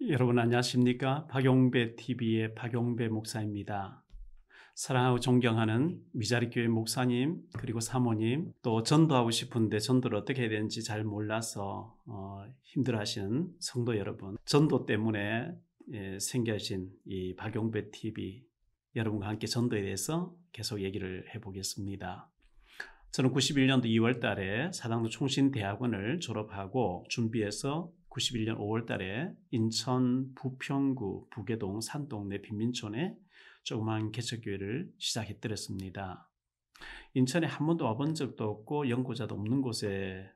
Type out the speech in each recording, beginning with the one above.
여러분 안녕하십니까? 박용배 TV의 박용배 목사입니다. 사랑하고 존경하는 미자리교회 목사님 그리고 사모님 또 전도하고 싶은데 전도를 어떻게 해야 되는지 잘 몰라서 힘들어하시는 성도 여러분, 전도 때문에 생겨진 이 박용배 TV 여러분과 함께 전도에 대해서 계속 얘기를 해보겠습니다. 저는 91년도 2월 달에 사당도 총신대학원을 졸업하고 준비해서 91년 5월 달에 인천 부평구 부계동 산동네 빈민촌에 조그만 개척교회를 시작했더랬습니다. 인천에 한 번도 와본 적도 없고 연고자도 없는 곳에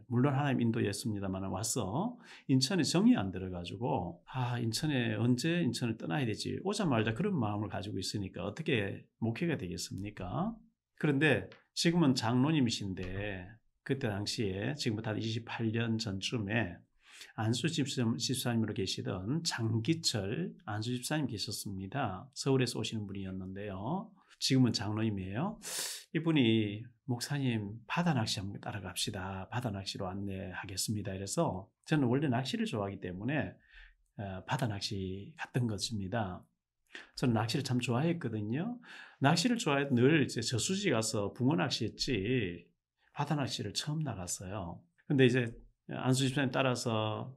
물론 하나님 인도였습니다만 와서 인천에 정이 안 들어가지고 인천에 언제 인천을 떠나야 되지 오자마자 그런 마음을 가지고 있으니까 어떻게 목회가 되겠습니까? 그런데 지금은 장로님이신데 그때 당시에 지금부터 한 28년 전쯤에 안수 집사님으로 계시던 장기철 안수 집사님 계셨습니다. 서울에서 오시는 분이었는데요. 지금은 장로님이에요. 이분이 목사님 바다 낚시 한번 따라갑시다. 바다 낚시로 안내하겠습니다. 이래서 저는 원래 낚시를 좋아하기 때문에 바다 낚시 갔던 것입니다. 저는 낚시를 참 좋아했거든요. 낚시를 좋아해도 늘 이제 저수지 가서 붕어 낚시했지 바다 낚시를 처음 나갔어요. 근데 이제 안수 집사님 따라서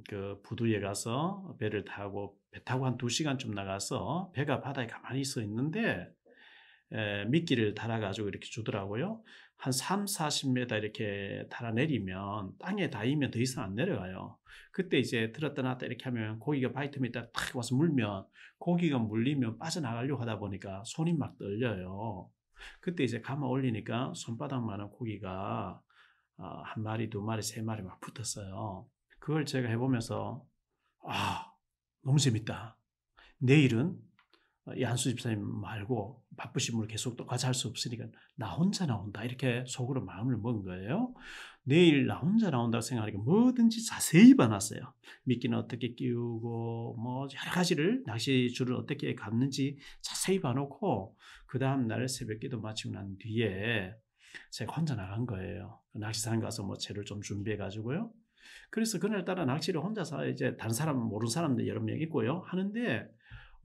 그 부두에 가서 배를 타고 배 타고 한 2시간쯤 나가서 배가 바다에 가만히 있어 있는데 미끼를 달아가지고 이렇게 주더라고요. 한 3, 40m 이렇게 달아내리면 땅에 닿으면 더 이상 안 내려가요. 그때 이제 들었다 놨다 이렇게 하면 고기가 바이트에 딱 와서 물면 고기가 물리면 빠져나가려고 하다 보니까 손이 막 떨려요. 그때 이제 감아 올리니까 손바닥만한 고기가 한 마리, 두 마리, 세 마리 막 붙었어요. 그걸 제가 해보면서 너무 재밌다. 내일은 이 안수 집사님 말고 바쁘신 분을 계속 똑같이 할 수 없으니까 나 혼자 나온다 이렇게 속으로 마음을 먹은 거예요. 내일 나 혼자 나온다고 생각하니까 뭐든지 자세히 봐놨어요. 미끼는 어떻게 끼우고 뭐 여러 가지를 낚시줄을 어떻게 감는지 자세히 봐놓고 그 다음날 새벽기도 마치고 난 뒤에 제가 혼자 나간 거예요. 낚시장 가서 뭐 재를 좀 준비해 가지고요. 그래서 그날따라 낚시를 혼자서 이제 다른 사람 모르는 사람들 여러 명 있고요 하는데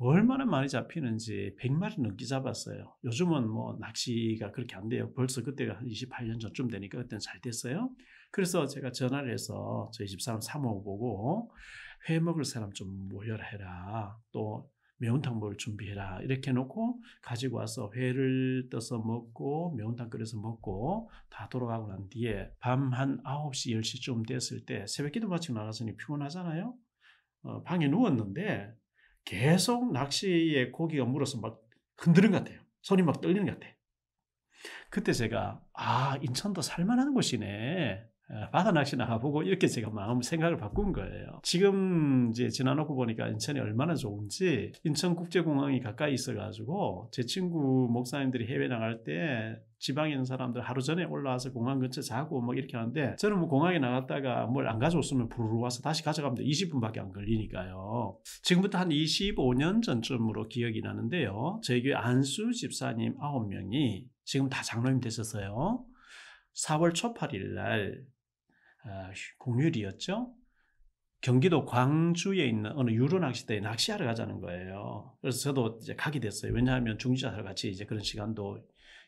얼마나 많이 잡히는지 100마리 넘게 잡았어요. 요즘은 뭐 낚시가 그렇게 안 돼요. 벌써 그때가 한 28년 전쯤 되니까 그때는 잘 됐어요. 그래서 제가 전화를 해서 저희 집사람 사모 보고 회 먹을 사람 좀 모여라 해라. 또 매운탕 먹을 준비해라. 이렇게 해놓고 가지고 와서 회를 떠서 먹고 매운탕 끓여서 먹고 다 돌아가고 난 뒤에 밤 한 9시, 10시쯤 됐을 때 새벽 기도 마치고 나갔으니 피곤하잖아요. 방에 누웠는데 계속 낚시에 고기가 물어서 막 흔드는 것 같아요. 손이 막 떨리는 것 같아요. 그때 제가 인천도 살만한 곳이네. 바다 낚시 나가보고 이렇게 제가 생각을 바꾼 거예요. 지금 이제 지나놓고 보니까 인천이 얼마나 좋은지 인천국제공항이 가까이 있어가지고 제 친구 목사님들이 해외 나갈 때 지방에 있는 사람들 하루 전에 올라와서 공항 근처 자고 뭐 이렇게 하는데 저는 뭐 공항에 나갔다가 뭘 안 가져왔으면 부르르 와서 다시 가져가면 20분밖에 안 걸리니까요. 지금부터 한 25년 전쯤으로 기억이 나는데요. 저희 교회 안수 집사님 9명이 지금 다 장로님 되셨어요. 4월 초 8일 날 공휴일이었죠. 경기도 광주에 있는 어느 유로 낚시대에 낚시하러 가자는 거예요. 그래서 저도 이제 가게 됐어요. 왜냐하면 중지자들 같이 이제 그런 시간도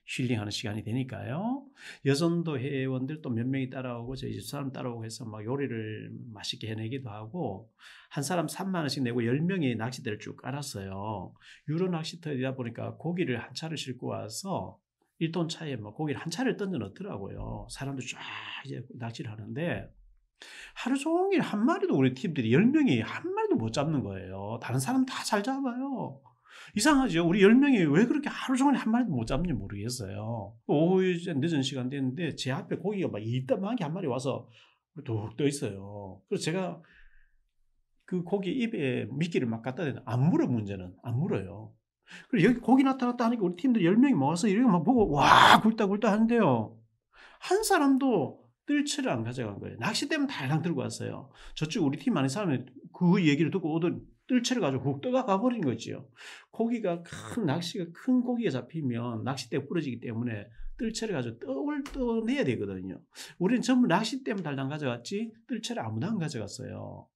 힐링하는 시간이 되니까요. 여전도 회원들 또 몇 명이 따라오고 저희 집사람 따라오고 해서 막 요리를 맛있게 해내기도 하고 한 사람 3만 원씩 내고 10명이 낚시대를 쭉 깔았어요. 유로 낚시터이다 보니까 고기를 한 차를 싣고 와서 1톤 차에 뭐 고기를 한 차를 던져 넣더라고요. 사람들 쫙 이제 낚시를 하는데 하루 종일 한 마리도 우리 팀들이 10명이 한 마리도 못 잡는 거예요. 다른 사람 다 잘 잡아요. 이상하죠. 우리 10명이 왜 그렇게 하루 종일 한 마리도 못 잡는지 모르겠어요. 오후 이제 늦은 시간 됐는데 제 앞에 고기가 막 이따만하게 한 마리 와서 뚝 떠 있어요. 그래서 제가 그 고기 입에 미끼를 막 갖다 대는데 안 물어 문제는 안 물어요. 그리고 여기 고기 나타났다 하니까 우리 팀들 10명이 모아서 이렇게 막 보고 와 굵다 하는데요. 한 사람도 뜰채를 안 가져간 거예요. 낚싯대만 달랑 들고 왔어요. 저쪽 우리 팀 안에 사람이 그 얘기를 듣고 오던 뜰채를 가지고 훅 떠가 버린 거지요. 고기가 큰 고기가 잡히면 낚싯대가 부러지기 때문에 뜰채를 가지고 떠내야 되거든요. 우리는 전부 낚싯대만 달랑 가져갔지 뜰채를 아무도 안 가져갔어요.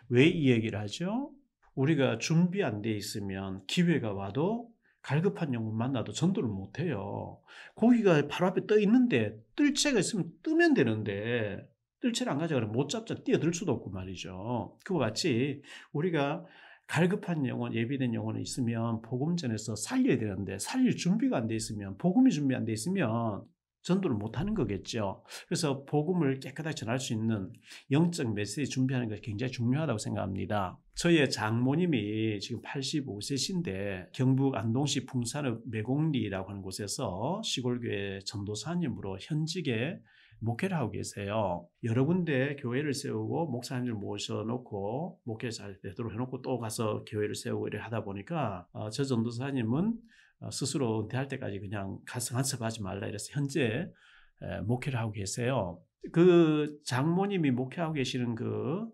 왜 이 얘기를 하죠? 우리가 준비 안 돼 있으면 기회가 와도 갈급한 영혼 만나도 전도를 못 해요. 고기가 바로 앞에 떠 있는데 뜰채가 있으면 뜨면 되는데 뜰채를 안 가져가면 못 잡자 뛰어들 수도 없고 말이죠. 그와 같이 우리가 갈급한 영혼, 예비된 영혼이 있으면 복음 전에서 살려야 되는데 살릴 준비가 안 돼 있으면 복음이 준비 안 돼 있으면 전도를 못하는 거겠죠. 그래서 복음을 깨끗하게 전할 수 있는 영적 메시지 준비하는 것이 굉장히 중요하다고 생각합니다. 저희의 장모님이 지금 85세신데 경북 안동시 풍산읍 매곡리라고 하는 곳에서 시골교회 전도사님으로 현직에 목회를 하고 계세요. 여러 군데 교회를 세우고 목사님들 모셔놓고 목회 잘 되도록 해놓고 또 가서 교회를 세우고 이렇게 하다 보니까 저 전도사님은 스스로 은퇴할 때까지 그냥 간섭하지 말라 이래서 현재 목회를 하고 계세요. 그 장모님이 목회하고 계시는 그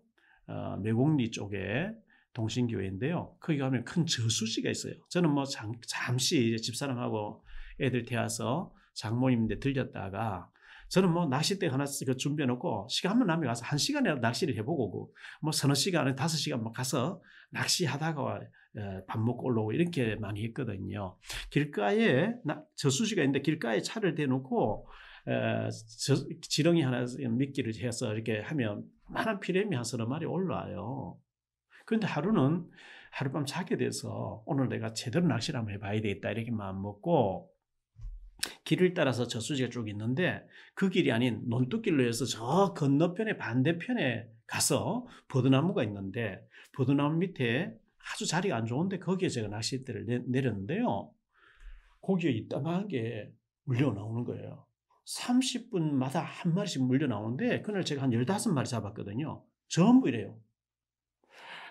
매곡리 쪽에 동신교회인데요. 거기 가면 큰 저수지가 있어요. 저는 뭐 잠시 이제 집사람하고 애들 태워서 장모님인데 들렸다가 저는 뭐 낚싯대 하나 준비해 놓고 시간만 나면 가서 1시간이라도 낚시를 해보고 뭐 서너 시간에 5시간 막 가서 낚시하다가 밥 먹고 올라오고 이렇게 많이 했거든요. 길가에 저수지가 있는데 길가에 차를 대놓고 지렁이 하나 미끼를 해서 이렇게 하면 많은 피레미 한 서너 마리 올라와요. 그런데 하룻밤 자게 돼서 오늘 내가 제대로 낚시를 한번 해봐야 되겠다 이렇게 마음 먹고 길을 따라서 저수지가 쭉 있는데 그 길이 아닌 논뚝길로 해서 저 건너편에 반대편에 가서 버드나무가 있는데 버드나무 밑에 아주 자리가 안 좋은데 거기에 제가 낚싯대를 내렸는데요. 고기가 이따만하게 물려 나오는 거예요. 30분마다 한 마리씩 물려 나오는데 그날 제가 한 15마리 잡았거든요. 전부 이래요.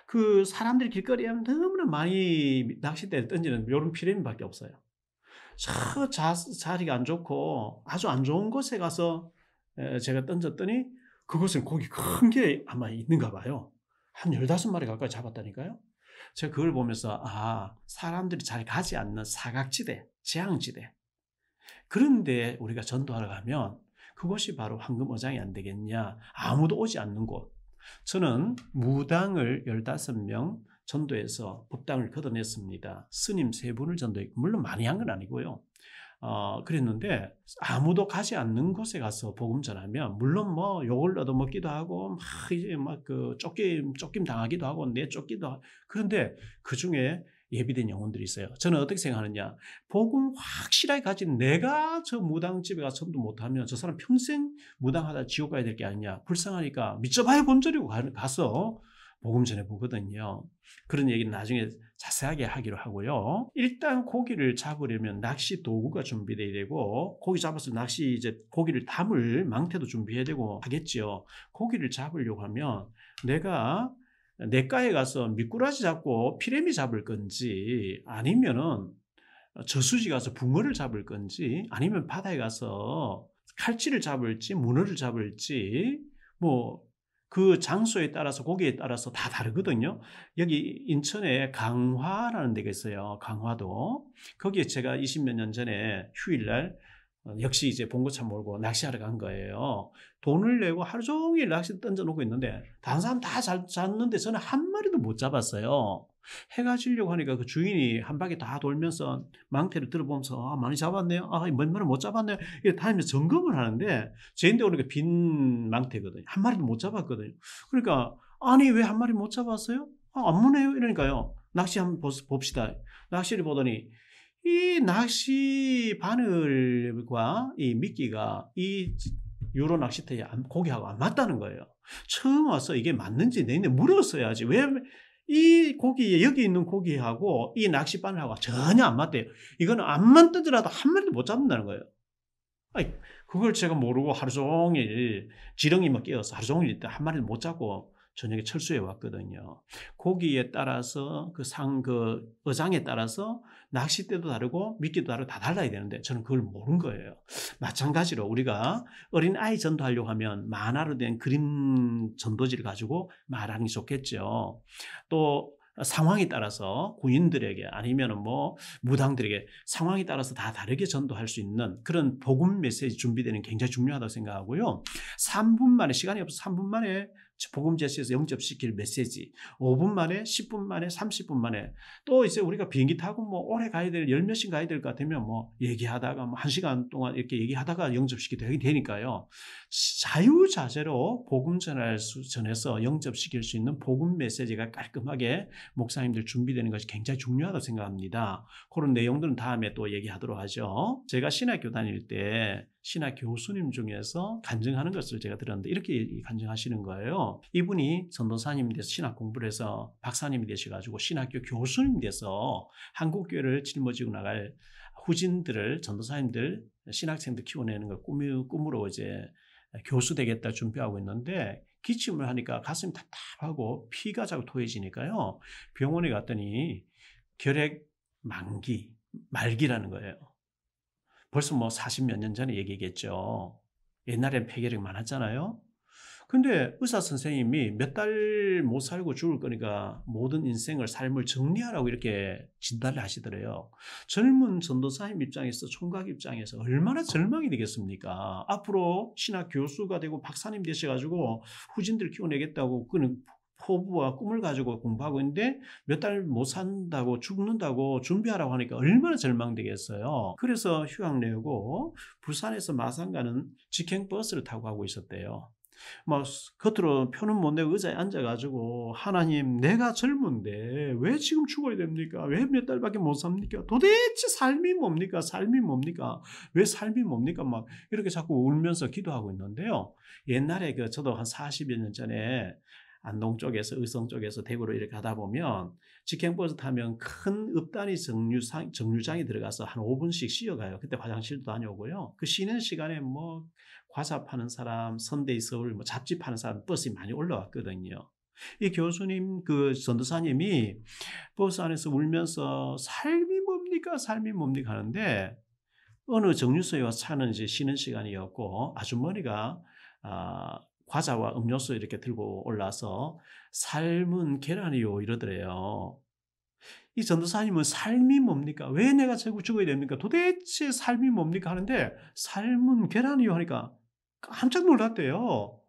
그 사람들이 길거리에 하면 너무나 많이 낚싯대를 던지는 이런 피레미밖에 없어요. 저 자리가 안 좋고 아주 안 좋은 곳에 가서 제가 던졌더니 그곳에 고기 큰 게 아마 있는가 봐요. 한 15마리 가까이 잡았다니까요. 제가 그걸 보면서 사람들이 잘 가지 않는 사각지대, 재앙지대 그런데 우리가 전도하러 가면 그곳이 바로 황금어장이 안 되겠냐. 아무도 오지 않는 곳. 저는 무당을 15명 전도해서 법당을 걷어냈습니다. 스님 3분을 전도했고 물론 많이 한 건 아니고요. 그랬는데 아무도 가지 않는 곳에 가서 복음 전하면 물론 뭐 욕을 얻어먹기도 하고 막 이제 막 그 쫓김 당하기도 하고 내쫓기도 하고 그런데 그 중에 예비된 영혼들이 있어요. 저는 어떻게 생각하느냐. 복음 확실하게 가진 내가 저 무당집에 가서 전도 못하면 저 사람 평생 무당하다 지옥 가야 될 게 아니냐. 불쌍하니까 믿져봐야 본전이고 가서 복음 전해보거든요. 그런 얘기는 나중에 자세하게 하기로 하고요. 일단 고기를 잡으려면 낚시 도구가 준비돼야 되고 고기 잡아서 이제 고기를 담을 망태도 준비해야 되고 하겠죠. 고기를 잡으려고 하면 내가 냇가에 가서 미꾸라지 잡고 피레미 잡을 건지 아니면은 저수지 가서 붕어를 잡을 건지 아니면 바다에 가서 칼치를 잡을지 문어를 잡을지 뭐 그 장소에 따라서 고기에 따라서 다 다르거든요. 여기 인천에 강화라는 데가 있어요. 강화도. 거기에 제가 20몇 년 전에 휴일날 역시 이제 봉고차 몰고 낚시하러 간 거예요. 돈을 내고 하루 종일 낚시 던져놓고 있는데 다른 사람 다 잡는데 저는 한 마리도 못 잡았어요. 해가 지려고 하니까 그 주인이 한 바퀴 다 돌면서 망태를 들어보면서 많이 잡았네요. 몇 마리 못 잡았네요. 이렇게 다니면서 점검을 하는데 제인데 오니까 빈 망태거든요. 한 마리도 못 잡았거든요. 그러니까 아니 왜 한 마리 못 잡았어요? 안 무네요. 이러니까요. 낚시 한번 봅시다. 낚시를 보더니 이 낚시 바늘과 이 미끼가 이 유로 낚싯대에 고기하고 안 맞다는 거예요. 처음 와서 이게 맞는지 내내 물었어야지. 왜 이 고기 여기 있는 고기하고 이 낚시 바늘하고 전혀 안 맞대요. 이거는 암만 던져라도 한 마리도 못 잡는다는 거예요. 아니, 그걸 제가 모르고 하루 종일 지렁이만 끼어서 하루 종일 한 마리도 못 잡고 저녁에 철수해 왔거든요. 고기에 따라서 그 어장에 따라서 낚싯대도 다르고 미끼도 다르고 다 달라야 되는데 저는 그걸 모르는 거예요. 마찬가지로 우리가 어린 아이 전도하려고 하면 만화로 된 그림 전도지를 가지고 말하는 게 좋겠죠. 또 상황에 따라서 군인들에게 아니면 뭐 무당들에게 상황에 따라서 다 다르게 전도할 수 있는 그런 복음 메시지 준비되는 게 굉장히 중요하다고 생각하고요. 3분 만에 시간이 없어서 3분 만에 복음 제시에서 영접시킬 메시지 5분 만에 10분 만에 30분 만에 또 이제 우리가 비행기 타고 뭐 오래 가야 될 열 몇씩 가야 될 것 같으면 뭐 얘기하다가 뭐 1시간 동안 이렇게 얘기하다가 영접시키게 되니까요. 자유자재로 복음 전해서 영접시킬 수 있는 복음 메시지가 깔끔하게 목사님들 준비되는 것이 굉장히 중요하다고 생각합니다. 그런 내용들은 다음에 또 얘기하도록 하죠. 제가 신학교 다닐 때 신학 교수님 중에서 간증하는 것을 제가 들었는데 이렇게 간증하시는 거예요. 이분이 전도사님이 돼서 신학 공부를 해서 박사님이 되셔가지고 신학교 교수님이 돼서 한국교회를 짊어지고 나갈 후진들을 전도사님들 신학생들 키워내는 걸 꿈으로 이제 교수 되겠다 준비하고 있는데 기침을 하니까 가슴이 답답하고 피가 자꾸 토해지니까요. 병원에 갔더니 결핵 말기라는 거예요. 벌써 뭐 40몇 년 전에 얘기겠죠. 옛날엔 폐결핵 많았잖아요. 근데 의사 선생님이 몇 달 못 살고 죽을 거니까 모든 인생을 삶을 정리하라고 이렇게 진단을 하시더래요. 젊은 전도사님 입장에서 총각 입장에서 얼마나 절망이 되겠습니까? 앞으로 신학 교수가 되고 박사님 되셔가지고 후진들 키워내겠다고 그는 포부와 꿈을 가지고 공부하고 있는데 몇 달 못 산다고 죽는다고 준비하라고 하니까 얼마나 절망되겠어요. 그래서 휴학 내고 부산에서 마산 가는 직행버스를 타고 가고 있었대요. 막 겉으로 표는 못 내고 의자에 앉아가지고 하나님 내가 젊은데 왜 지금 죽어야 됩니까? 왜 몇 달밖에 못 삽니까? 도대체 삶이 뭡니까? 삶이 뭡니까? 왜 삶이 뭡니까? 막 이렇게 자꾸 울면서 기도하고 있는데요. 옛날에 저도 한 40여 년 전에 안동 쪽에서 의성 쪽에서 대구로 이렇게 가다 보면 직행버스 타면 큰 읍단위 정류장에 들어가서 한 5분씩 쉬어가요. 그때 화장실도 다녀오고요. 그 쉬는 시간에 뭐 과자 파는 사람, 선데이 서울 뭐 잡지 파는 사람 버스에 많이 올라왔거든요. 이 교수님 그 전도사님이 버스 안에서 울면서 삶이 뭡니까? 삶이 뭡니까? 하는데 어느 정류소에 와서 차는 이제 쉬는 시간이었고 아주머니가 과자와 음료수 이렇게 들고 올라서 삶은 계란이요 이러더래요. 이 전도사님은 삶이 뭡니까? 왜 내가 죽어야 됩니까? 도대체 삶이 뭡니까? 하는데 삶은 계란이요 하니까 깜짝 놀랐대요.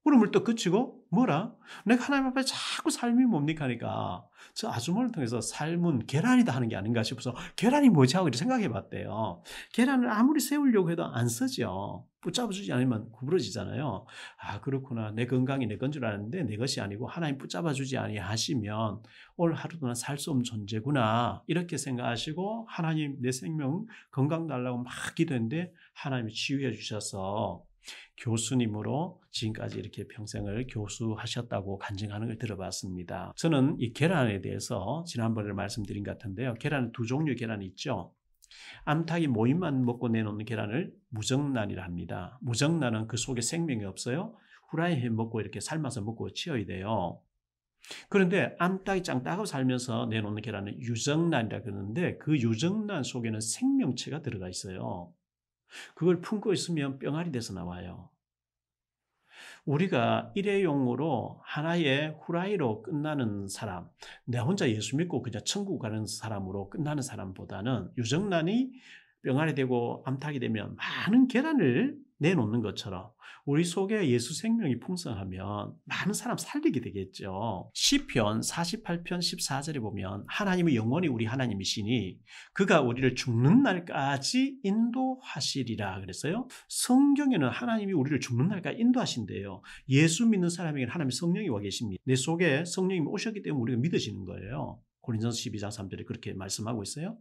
울음을 또 그치고 뭐라? 내가 하나님 앞에 자꾸 삶이 뭡니까? 하니까 저 아주머니를 통해서 삶은 계란이다 하는 게 아닌가 싶어서 계란이 뭐지 하고 생각해 봤대요. 계란을 아무리 세우려고 해도 안 쓰죠. 붙잡아주지 않으면 구부러지잖아요. 아 그렇구나. 내 건강이 내 건 줄 알았는데 내 것이 아니고 하나님 붙잡아주지 아니하시면 오늘 하루도 난 살 수 없는 존재구나. 이렇게 생각하시고 하나님 내 생명 건강 달라고 막 기도했는데 하나님이 치유해 주셔서 교수님으로 지금까지 이렇게 평생을 교수하셨다고 간증하는 걸 들어봤습니다. 저는 이 계란에 대해서 지난번에 말씀드린 것 같은데요. 계란은 두 종류의 계란이 있죠. 암탉이 모임만 먹고 내놓는 계란을 무정란이라 합니다. 무정란은 그 속에 생명이 없어요. 후라이에 먹고 이렇게 삶아서 먹고 치워야 돼요. 그런데 암탉이 짱따고 살면서 내놓는 계란은 유정란이라 그러는데 그 유정란 속에는 생명체가 들어가 있어요. 그걸 품고 있으면 병아리 돼서 나와요. 우리가 일회용으로 하나의 후라이로 끝나는 사람, 내 혼자 예수 믿고 그냥 천국 가는 사람으로 끝나는 사람보다는 유정란이 병아리 되고 암탉이 되면 많은 계란을 내놓는 것처럼 우리 속에 예수 생명이 풍성하면 많은 사람 살리게 되겠죠. 시편 48편 14절에 보면 하나님은 영원히 우리 하나님이시니 그가 우리를 죽는 날까지 인도하시리라 그랬어요. 성경에는 하나님이 우리를 죽는 날까지 인도하신대요. 예수 믿는 사람에게는 하나님의 성령이 와 계십니다. 내 속에 성령이 오셨기 때문에 우리가 믿어지는 거예요. 고린도서 12장 3절에 그렇게 말씀하고 있어요.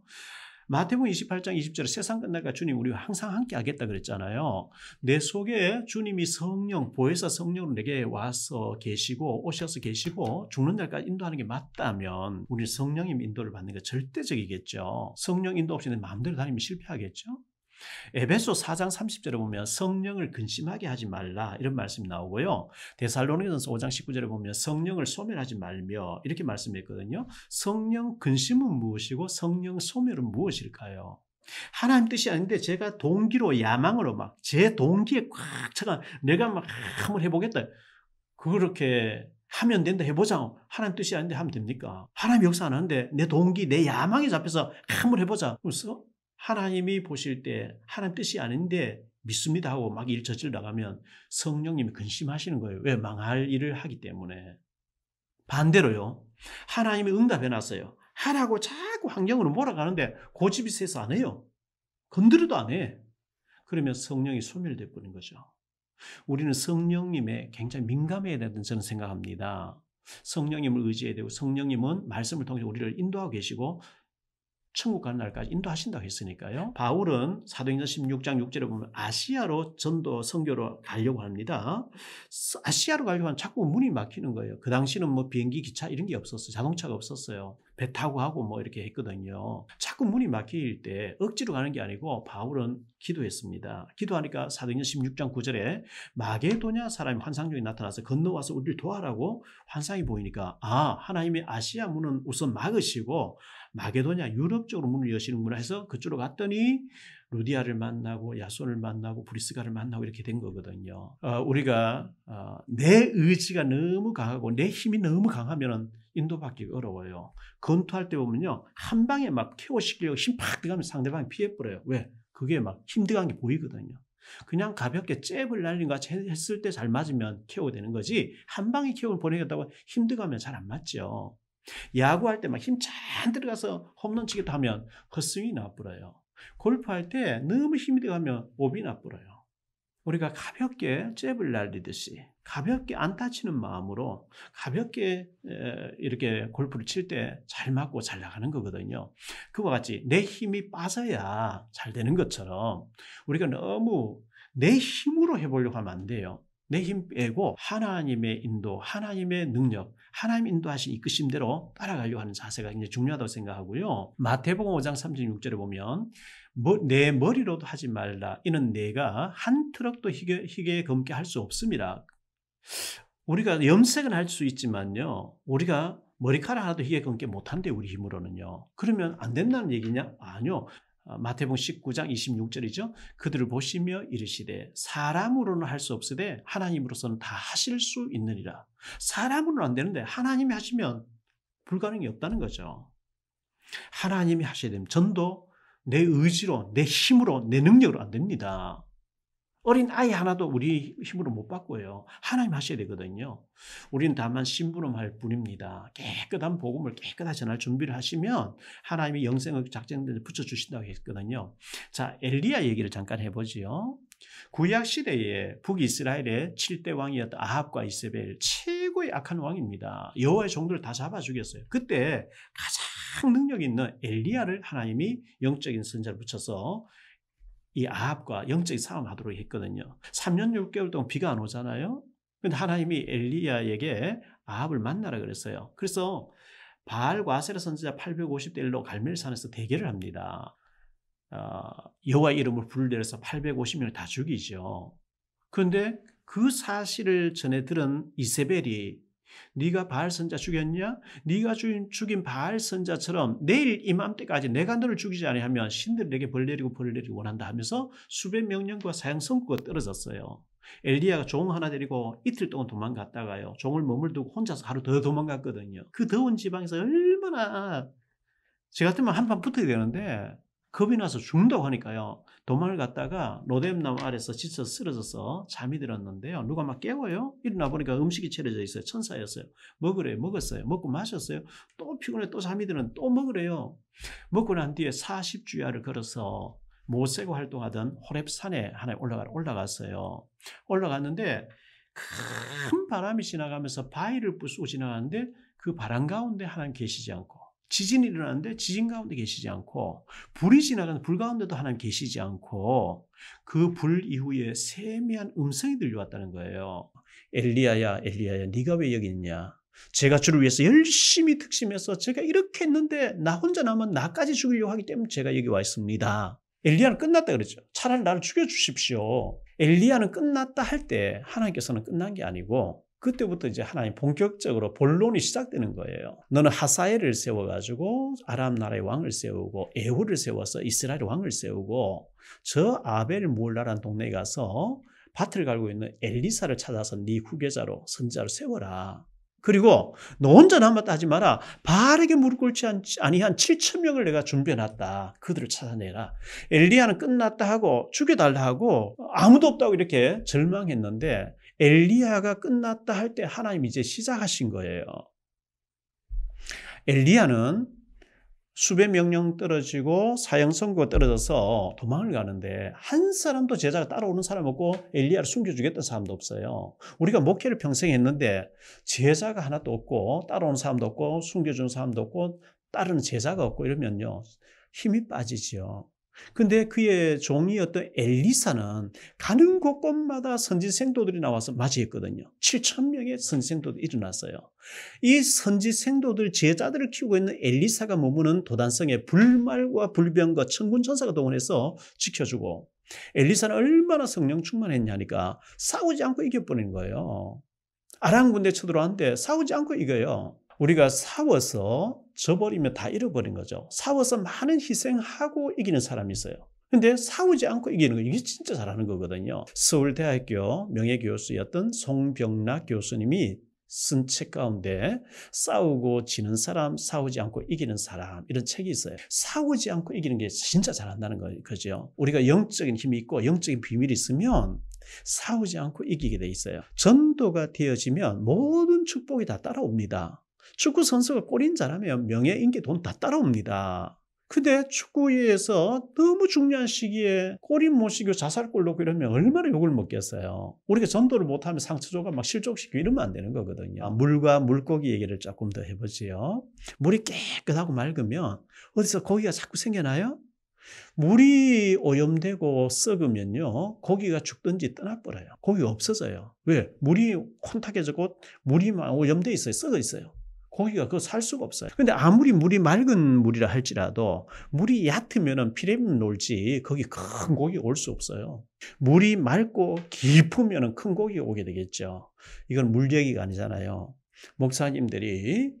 마태복음 28장 20절에 세상 끝날까 주님 우리와 항상 함께 하겠다 그랬잖아요. 내 속에 주님이 성령, 보혜사 성령으로 내게 와서 계시고 오셔서 계시고 죽는 날까지 인도하는 게 맞다면 우리 성령님 인도를 받는 게 절대적이겠죠. 성령 인도 없이 내 마음대로 다니면 실패하겠죠. 에베소 4장 30절에 보면 성령을 근심하게 하지 말라 이런 말씀이 나오고요. 데살로니가전서 5장 19절에 보면 성령을 소멸하지 말며 이렇게 말씀했거든요. 성령 근심은 무엇이고 성령 소멸은 무엇일까요? 하나님 뜻이 아닌데 제가 동기로 야망으로 막 제 동기에 꽉 차가 내가 막 한번 해보겠다. 그렇게 하면 된다 해보자. 하나님 뜻이 아닌데 하면 됩니까? 하나님 역사 안 하는데 내 동기 내 야망에 잡혀서 한번 해보자. 그래서 하나님이 보실 때 하나님 뜻이 아닌데 믿습니다 하고 막 일 저질 나가면 성령님이 근심하시는 거예요. 왜? 망할 일을 하기 때문에. 반대로요. 하나님이 응답해 놨어요. 하라고 자꾸 환경으로 몰아가는데 고집이 세서 안 해요. 건드려도 안 해. 그러면 성령이 소멸돼 버린 거죠. 우리는 성령님에 굉장히 민감해야 된다는 저는 생각합니다. 성령님을 의지해야 되고 성령님은 말씀을 통해서 우리를 인도하고 계시고 천국 가는 날까지 인도하신다고 했으니까요. 바울은 사도행전 16장 6절에 보면 아시아로 전도 선교로 가려고 합니다. 아시아로 가려고 하면 자꾸 문이 막히는 거예요. 그 당시는 뭐 비행기, 기차 이런 게 없었어요. 자동차가 없었어요. 배 타고 하고 뭐 이렇게 했거든요. 자꾸 문이 막힐 때 억지로 가는 게 아니고 바울은 기도했습니다. 기도하니까 사도행전 16장 9절에 마게도냐 사람이 환상 중에 나타나서 건너와서 우리를 도와라고 환상이 보이니까 하나님이 아시아 문은 우선 막으시고 마게도냐 유럽 쪽으로 문을 여시는구나 해서 그쪽으로 갔더니 루디아를 만나고 야손을 만나고 브리스가를 만나고 이렇게 된 거거든요. 우리가 내 의지가 너무 강하고 내 힘이 너무 강하면 인도받기 어려워요. 권투할 때 보면요. 한 방에 막 KO시키려고 힘 팍 들어가면 상대방이 피해버려요. 왜? 그게 막 힘들어간 게 보이거든요. 그냥 가볍게 잽을 날린 것 같이 했을 때 잘 맞으면 KO 되는 거지 한 방에 KO를 보내겠다고 힘들어가면 잘 안 맞죠. 야구할 때 막 힘 잘 들어가서 홈런 치기도 하면 헛스윙이 나버려요. 골프할 때 너무 힘이 들어가면 오비 나버려요. 우리가 가볍게 잽을 날리듯이 가볍게 안 다치는 마음으로 가볍게 이렇게 골프를 칠 때 잘 맞고 잘 나가는 거거든요. 그와 같이 내 힘이 빠져야 잘 되는 것처럼 우리가 너무 내 힘으로 해보려고 하면 안 돼요. 내 힘 빼고 하나님의 인도, 하나님의 능력, 하나님 인도하신 이끄심대로 따라가려고 하는 자세가 굉장히 중요하다고 생각하고요. 마태복음 5장 36절에 보면 내 머리로도 하지 말라. 이는 내가 한 트럭도 희게 검게 할 수 없습니다. 우리가 염색은 할 수 있지만요. 우리가 머리카락 하나도 희게 검게 못한대 우리 힘으로는요. 그러면 안 된다는 얘기냐? 아니요. 마태복음 19장 26절이죠. 그들을 보시며 이르시되 사람으로는 할 수 없으되 하나님으로서는 다 하실 수 있느니라. 사람으로는 안 되는데 하나님이 하시면 불가능이 없다는 거죠. 하나님이 하셔야 됩니다. 전도 내 의지로, 내 힘으로, 내 능력으로 안 됩니다. 어린 아이 하나도 우리 힘으로 못 바꿔요. 하나님 하셔야 되거든요. 우리는 다만 심부름할 뿐입니다. 깨끗한 복음을 깨끗하게 전할 준비를 하시면 하나님이 영생의 작정들을 붙여주신다고 했거든요. 자, 엘리야 얘기를 잠깐 해보지요. 구약시대에 북이스라엘의 7대 왕이었던 아합과 이세벨 최고의 악한 왕입니다. 여호와의 종들을 다 잡아 죽였어요. 그때 가장 능력 있는 엘리야를 하나님이 영적인 선자를 붙여서 이 아합과 영적인 싸움하도록 했거든요. 3년 6개월 동안 비가 안 오잖아요. 근데 하나님이 엘리야에게 아합을 만나라 그랬어요. 그래서 바알과 아세라 선지자 850대 1로 갈멜산에서 대결을 합니다. 여호와 이름을 불러서 850명을 다 죽이죠. 그런데 그 사실을 전해 들은 이세벨이 네가 바알 선자 죽였냐? 네가 죽인 바알 선자처럼 내일 이맘때까지 내가 너를 죽이지 아니하면 신들이 내게 벌 내리고 원한다 하면서 수백 명령과 사형 선고가 떨어졌어요. 엘리야가 종 하나 데리고 이틀 동안 도망갔다가요. 종을 머물두고 혼자서 하루 더 도망갔거든요. 그 더운 지방에서 얼마나 저 같으면 한판 붙어야 되는데 겁이 나서 죽는다고 하니까요. 도망을 갔다가 로뎀나무 아래서 지쳐서 쓰러져서 잠이 들었는데요. 누가 막 깨워요. 일어나 보니까 음식이 차려져 있어요. 천사였어요. 먹으래요. 먹었어요. 먹고 마셨어요. 또 피곤해 또 잠이 들었는데 또 먹으래요. 먹고 난 뒤에 40주야를 걸어서 모세고 활동하던 호렙산에 하나 올라갔어요. 올라갔는데 큰 바람이 지나가면서 바위를 부수고 지나가는데 그 바람 가운데 하나님 계시지 않고 지진이 일어나는데 지진 가운데 계시지 않고 불이 지나가는 불 가운데도 하나님 계시지 않고 그 불 이후에 세미한 음성이 들려왔다는 거예요. 엘리야야 엘리야야 네가 왜 여기 있냐. 제가 주를 위해서 열심히 특심해서 제가 이렇게 했는데 나 혼자 남은 나까지 죽이려고 하기 때문에 제가 여기 와 있습니다. 엘리야는 끝났다 그랬죠. 차라리 나를 죽여주십시오. 엘리야는 끝났다 할 때 하나님께서는 끝난 게 아니고 그때부터 이제 하나님 본격적으로 본론이 시작되는 거예요. 너는 하사엘을 세워가지고 아람 나라의 왕을 세우고 에후를 세워서 이스라엘 왕을 세우고 저 아벨 몰라라는 동네에 가서 밭을 갈고 있는 엘리사를 찾아서 네 후계자로 선지자로 세워라. 그리고 너 혼자 남았다 하지 마라. 바르게 무릎 꿇지 아니한 7천 명을 내가 준비해놨다. 그들을 찾아내라. 엘리야는 끝났다 하고 죽여달라 하고 아무도 없다고 이렇게 절망했는데 엘리야가 끝났다 할 때 하나님이 이제 시작하신 거예요. 엘리야는 수백 명령 떨어지고 사형 선고가 떨어져서 도망을 가는데 한 사람도 제자가 따라오는 사람 없고 엘리야를 숨겨주겠다는 사람도 없어요. 우리가 목회를 평생 했는데 제자가 하나도 없고 따라오는 사람도 없고 숨겨주는 사람도 없고 따르는 제자가 없고 이러면요 힘이 빠지지요. 근데 그의 종이었던 엘리사는 가는 곳곳마다 선지 생도들이 나와서 맞이했거든요. 7천 명의 선지 생도들이 일어났어요. 이 선지 생도들 제자들을 키우고 있는 엘리사가 머무는 도단성에 불말과 불병과 천군 천사가 동원해서 지켜주고 엘리사는 얼마나 성령 충만했냐니까 싸우지 않고 이겨버리는 거예요. 아람 군대 쳐들어왔는데 싸우지 않고 이겨요. 우리가 싸워서 져버리면 다 잃어버린 거죠. 싸워서 많은 희생하고 이기는 사람이 있어요. 근데 싸우지 않고 이기는 거 이게 진짜 잘하는 거거든요. 서울대학교 명예교수였던 송병락 교수님이 쓴 책 가운데 싸우고 지는 사람, 싸우지 않고 이기는 사람 이런 책이 있어요. 싸우지 않고 이기는 게 진짜 잘한다는 거죠. 우리가 영적인 힘이 있고 영적인 비밀이 있으면 싸우지 않고 이기게 돼 있어요. 전도가 되어지면 모든 축복이 다 따라옵니다. 축구 선수가 골인 잘하면 명예, 인기, 돈 다 따라옵니다. 근데 축구에서 너무 중요한 시기에 골인 못 시키고 자살골 넣고 이러면 얼마나 욕을 먹겠어요. 우리가 전도를 못하면 상처 줘가 막 실족시키고 이러면 안 되는 거거든요. 물과 물고기 얘기를 조금 더 해보지요. 물이 깨끗하고 맑으면 어디서 고기가 자꾸 생겨나요? 물이 오염되고 썩으면요 고기가 죽든지 떠나버려요. 고기가 없어져요. 왜? 물이 혼탁해지고 물이 오염돼 있어요. 썩어 있어요. 고기가 그거 살 수가 없어요. 근데 아무리 물이 맑은 물이라 할지라도 물이 얕으면 피레미 놀지 거기 큰 고기가 올 수 없어요. 물이 맑고 깊으면 큰 고기가 오게 되겠죠. 이건 물 얘기가 아니잖아요. 목사님들이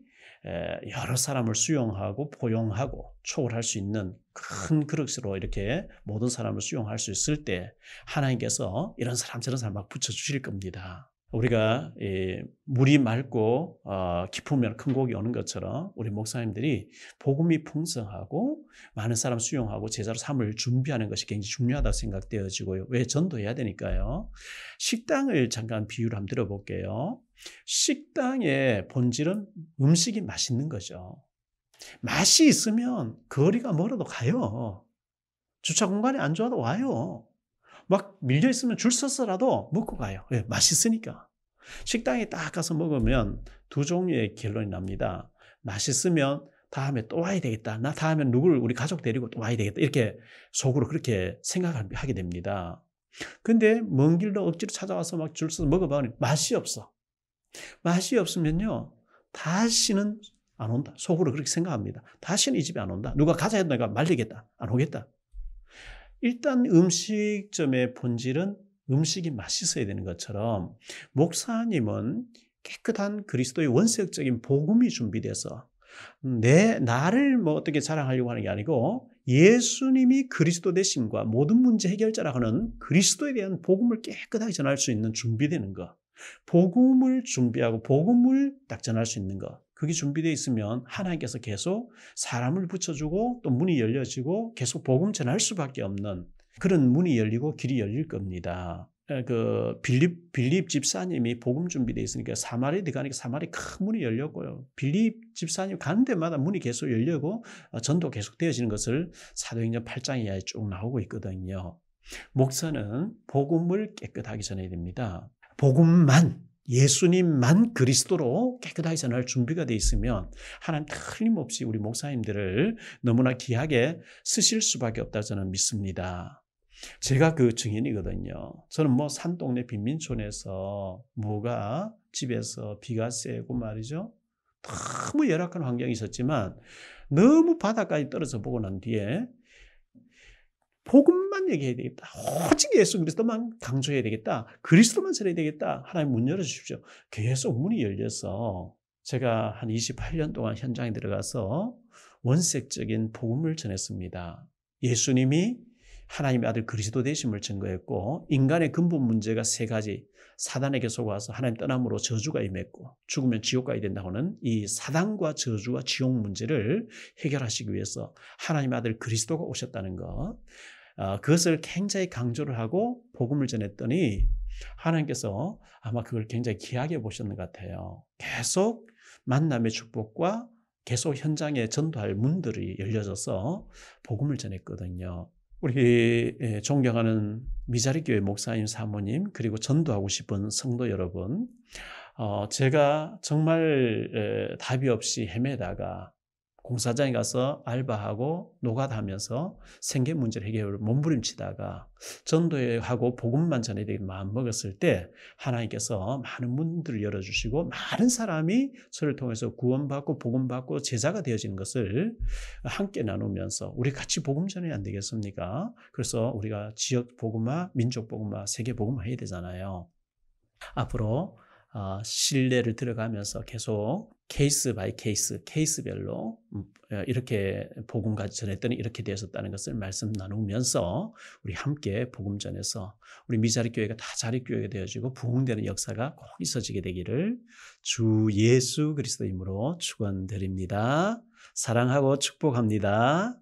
여러 사람을 수용하고 포용하고 초월할 수 있는 큰 그릇으로 이렇게 모든 사람을 수용할 수 있을 때 하나님께서 이런 사람 저런 사람 막 붙여주실 겁니다. 우리가 물이 맑고 깊으면 큰 곡이 오는 것처럼 우리 목사님들이 복음이 풍성하고 많은 사람 수용하고 제자로 삼을 준비하는 것이 굉장히 중요하다고 생각되어지고요. 왜? 전도해야 되니까요. 식당을 잠깐 비유를 한번 들어볼게요. 식당의 본질은 음식이 맛있는 거죠. 맛이 있으면 거리가 멀어도 가요. 주차 공간이 안 좋아도 와요. 막 밀려 있으면 줄 서서라도 먹고 가요. 왜? 맛있으니까. 식당에 딱 가서 먹으면 두 종류의 결론이 납니다. 맛있으면 다음에 또 와야 되겠다. 나 다음에 우리 가족 데리고 또 와야 되겠다. 이렇게 속으로 그렇게 생각하게 됩니다. 근데 먼 길로 억지로 찾아와서 막 줄 서서 먹어보니 맛이 없어. 맛이 없으면요 다시는 안 온다. 속으로 그렇게 생각합니다. 다시는 이 집에 안 온다. 누가 가자 해도 내가 말리겠다. 안 오겠다. 일단 음식점의 본질은 음식이 맛있어야 되는 것처럼 목사님은 깨끗한 그리스도의 원색적인 복음이 준비돼서 나를 뭐 어떻게 자랑하려고 하는 게 아니고 예수님이 그리스도 되심과 모든 문제 해결자라 하는 그리스도에 대한 복음을 깨끗하게 전할 수 있는 준비되는 것. 복음을 준비하고 복음을 딱 전할 수 있는 것. 그게 준비되어 있으면 하나님께서 계속 사람을 붙여주고 또 문이 열려지고 계속 복음 전할 수밖에 없는 그런 문이 열리고 길이 열릴 겁니다. 그 빌립 집사님이 복음 준비되어 있으니까 사마리아 가니까 사마리아 큰 문이 열렸고요. 빌립 집사님 가는 데마다 문이 계속 열리고 전도 계속 되어지는 것을 사도행전 8장 이하에 쭉 나오고 있거든요. 목사는 복음을 깨끗하게 전해야 됩니다. 복음만 예수님만 그리스도로 깨끗하게 전할 준비가 되어 있으면 하나님 틀림없이 우리 목사님들을 너무나 귀하게 쓰실 수밖에 없다 저는 믿습니다. 제가 그 증인이거든요. 저는 뭐 산동네 빈민촌에서 뭐가 집에서 비가 세고 말이죠. 너무 열악한 환경이 있었지만 너무 바다까지 떨어져 보고 난 뒤에 복음만 얘기해야 되겠다. 오직 예수 그리스도만 강조해야 되겠다. 그리스도만 전해야 되겠다. 하나님 문 열어주십시오. 계속 문이 열려서 제가 한 28년 동안 현장에 들어가서 원색적인 복음을 전했습니다. 예수님이 하나님의 아들 그리스도 되심을 증거했고 인간의 근본 문제가 세 가지 사단에게 속아서 하나님 떠남으로 저주가 임했고 죽으면 지옥 가야 된다고는 이 사단과 저주와 지옥 문제를 해결하시기 위해서 하나님의 아들 그리스도가 오셨다는 것 그것을 굉장히 강조를 하고 복음을 전했더니 하나님께서 아마 그걸 굉장히 귀하게 보셨는 것 같아요. 계속 만남의 축복과 계속 현장에 전도할 문들이 열려져서 복음을 전했거든요. 우리 존경하는 미자리교회 목사님, 사모님 그리고 전도하고 싶은 성도 여러분 제가 정말 답이 없이 헤매다가 공사장에 가서 알바하고 노가다하면서 생계 문제를 해결을 몸부림치다가 전도하고 복음만 전해야 되겠다 마음 먹었을 때 하나님께서 많은 문들을 열어주시고 많은 사람이 저를 통해서 구원받고 복음받고 제자가 되어지는 것을 함께 나누면서 우리 같이 복음 전해야 안 되겠습니까? 그래서 우리가 지역 복음화, 민족 복음화, 세계 복음화 해야 되잖아요. 앞으로 신뢰를 들어가면서 계속 케이스 바이 케이스별로 이렇게 복음 전했더니 이렇게 되었다는 것을 말씀 나누면서 우리 함께 복음 전해서 우리 미자립교회가 다 자립교회가 되어지고 부흥되는 역사가 꼭 있어지게 되기를 주 예수 그리스도 이름으로 축원드립니다. 사랑하고 축복합니다.